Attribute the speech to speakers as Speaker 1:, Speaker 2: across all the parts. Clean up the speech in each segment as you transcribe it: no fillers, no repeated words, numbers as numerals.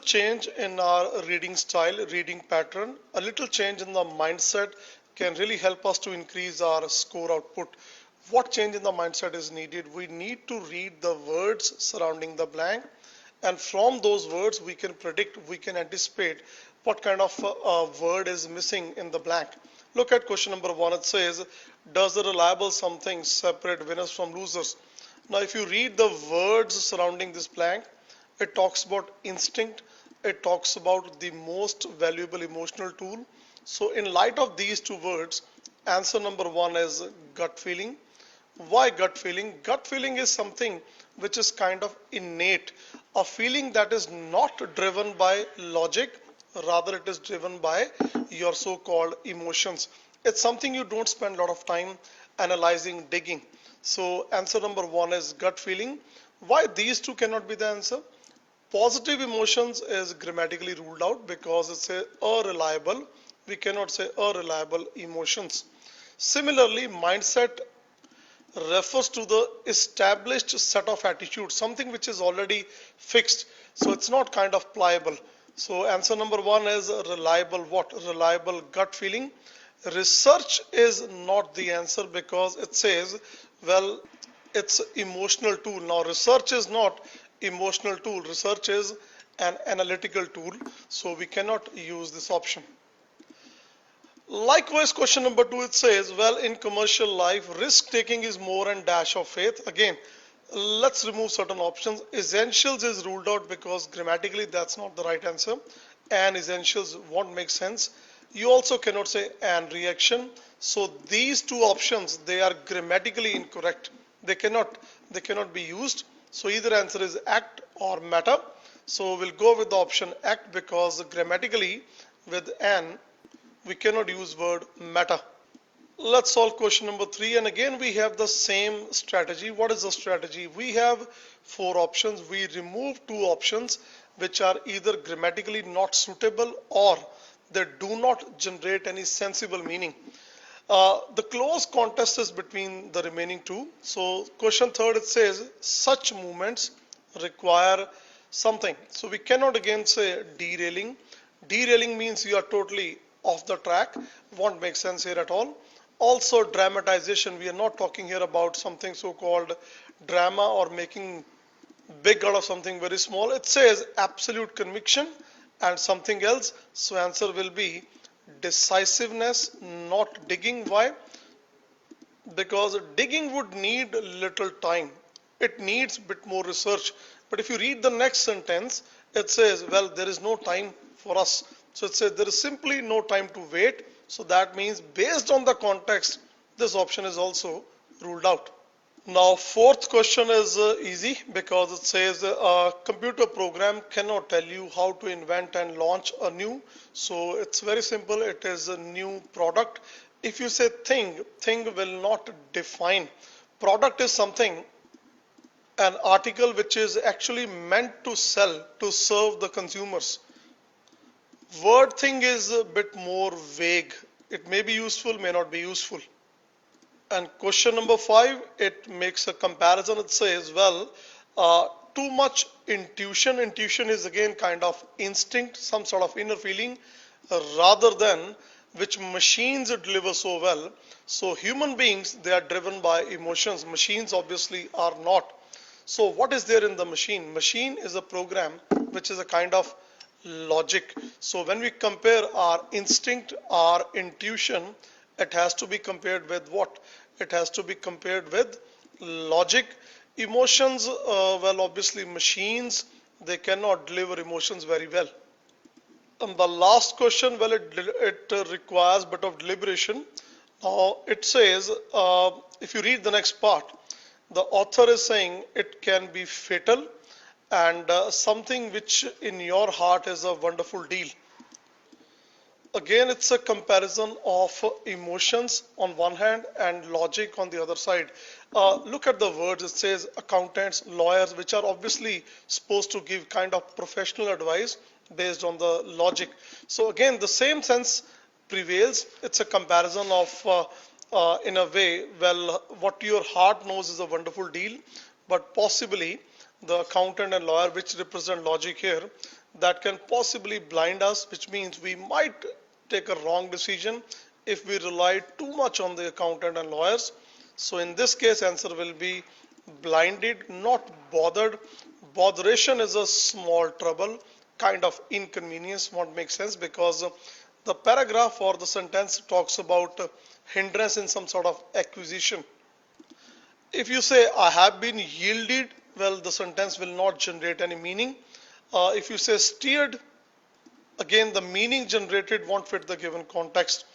Speaker 1: change in our reading style, reading pattern, a little change in the mindset can really help us to increase our score output. What change in the mindset is needed? We need to read the words surrounding the blank, and from those words we can predict, we can anticipate what kind of word is missing in the blank. Look at question number 1. It says, does the reliable something separate winners from losers? Now if you read the words surrounding this blank, it talks about instinct, it talks about the most valuable emotional tool. So in light of these two words, answer number 1 is gut feeling. Why gut feeling? Gut feeling is something which is kind of innate, a feeling that is not driven by logic, rather it is driven by your so-called emotions. It's something you don't spend a lot of time analyzing, digging. So answer number 1 is gut feeling. Why these two cannot be the answer? Positive emotions is grammatically ruled out because it's a reliable. We cannot say reliable emotions. Similarly, mindset refers to the established set of attitudes, something which is already fixed. So it's not kind of pliable. So answer number 1 is reliable what? Reliable gut feeling. Research is not the answer because it says, well, it's emotional tool. Now research is not emotional tool. Research is an analytical tool. So we cannot use this option. Likewise, question number 2, it says, well, in commercial life, risk taking is more and dash of faith. Again, let's remove certain options. Essentials is ruled out because grammatically that's not the right answer, and essentials won't make sense. You also cannot say and reaction. So these two options, they are grammatically incorrect. They cannot be used. So either answer is act or matter. So we'll go with the option act because grammatically with an we cannot use word matter. Let's solve question number 3, and again we have the same strategy. What is the strategy? We have 4 options. We remove 2 options which are either grammatically not suitable or they do not generate any sensible meaning. The close contest is between the remaining 2. So question 3, it says such movements require something. So we cannot again say derailing. Derailing means you are totally off the track, won't make sense here at all. Also dramatization, we are not talking here about something so called drama or making big out of something very small. It says absolute conviction and something else. So answer will be decisiveness, not digging. Why? Because digging would need little time, it needs a bit more research. But if you read the next sentence, it says, well, there is no time for us. So it says there is simply no time to wait. So that means based on the context, this option is also ruled out. Now fourth question is easy because it says a computer program cannot tell you how to invent and launch a new. So it's very simple, it is a new product. If you say thing will not define. Product is something, an article which is actually meant to sell, to serve the consumers. Word thing is a bit more vague. It may be useful, may not be useful. And question number 5, it makes a comparison. It says, well, too much intuition. Intuition is again kind of instinct, some sort of inner feeling, rather than which machines deliver so well. So human beings, they are driven by emotions. Machines obviously are not. So what is there in the machine? Machine is a program which is a kind of logic. So when we compare our instinct, our intuition, it has to be compared with what? It has to be compared with logic. Emotions, well, obviously machines, they cannot deliver emotions very well. And the last question, well, it requires a bit of deliberation. Now it says, if you read the next part, the author is saying it can be fatal and something which in your heart is a wonderful deal. Again, it's a comparison of emotions on one hand and logic on the other side. Look at the words. It says accountants, lawyers, which are obviously supposed to give kind of professional advice based on the logic. So again, the same sense prevails. It's a comparison of, in a way, well, what your heart knows is a wonderful deal, but possibly the accountant and lawyer, which represent logic here, that can possibly blind us, which means we might take a wrong decision if we rely too much on the accountant and lawyers. So in this case, answer will be blinded, not bothered. Botheration is a small trouble, kind of inconvenience, won't make sense because the paragraph or the sentence talks about hindrance in some sort of acquisition. If you say I have been yielded, well, the sentence will not generate any meaning. If you say steered, again the meaning generated won't fit the given context.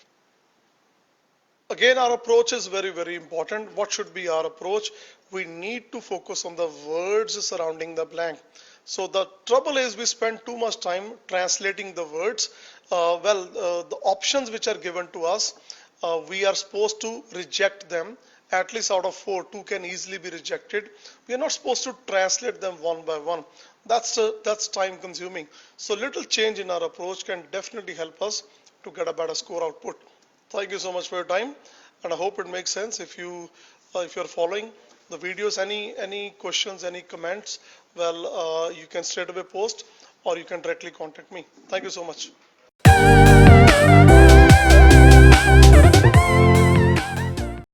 Speaker 1: Again, our approach is very important. What should be our approach? We need to focus on the words surrounding the blank. So the trouble is we spend too much time translating the words. The options which are given to us, we are supposed to reject them. At least out of 4, 2 can easily be rejected. We are not supposed to translate them one by one. That's time consuming. So little change in our approach can definitely help us to get a better score output. Thank you so much for your time, and I hope it makes sense. If you're following the videos, any questions, any comments, well, you can straight away post, or you can directly contact me. Thank you so much.